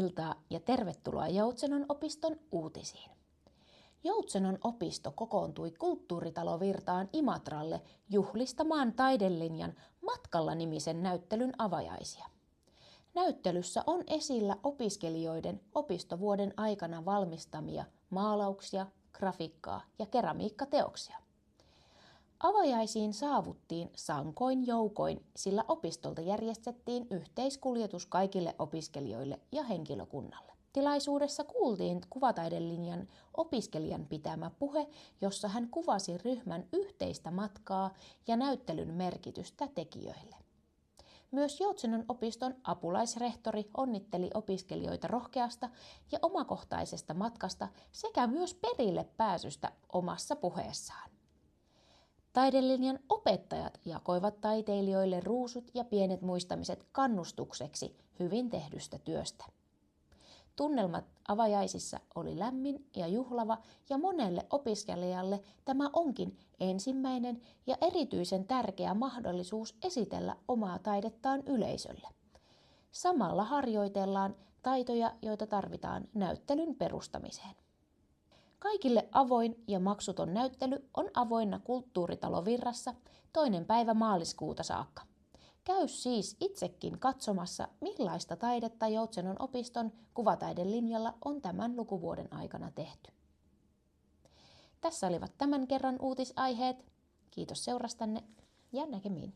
iltaa ja tervetuloa Joutsenon opiston uutisiin. Joutsenon opisto kokoontui Kulttuuritalo-Virtaan Imatralle juhlistamaan taidelinjan Matkalla-nimisen näyttelyn avajaisia. Näyttelyssä on esillä opiskelijoiden opistovuoden aikana valmistamia maalauksia, grafiikkaa ja keramiikkateoksia. Avajaisiin saavuttiin sankoin joukoin, sillä opistolta järjestettiin yhteiskuljetus kaikille opiskelijoille ja henkilökunnalle. Tilaisuudessa kuultiin kuvataidelinjan opiskelijan pitämä puhe, jossa hän kuvasi ryhmän yhteistä matkaa ja näyttelyn merkitystä tekijöille. Myös Joutsenon opiston apulaisrehtori onnitteli opiskelijoita rohkeasta ja omakohtaisesta matkasta sekä myös perille pääsystä omassa puheessaan. Taidelinjan opettajat jakoivat taiteilijoille ruusut ja pienet muistamiset kannustukseksi hyvin tehdystä työstä. Tunnelmat avajaisissa oli lämmin ja juhlava ja monelle opiskelijalle tämä onkin ensimmäinen ja erityisen tärkeä mahdollisuus esitellä omaa taidettaan yleisölle. Samalla harjoitellaan taitoja, joita tarvitaan näyttelyn perustamiseen. Kaikille avoin ja maksuton näyttely on avoinna Kulttuuritalo Virrassa 2. päivä maaliskuuta saakka. Käy siis itsekin katsomassa, millaista taidetta Joutsenon opiston kuvataidelinjalla on tämän lukuvuoden aikana tehty. Tässä olivat tämän kerran uutisaiheet. Kiitos seurastanne ja näkemiin.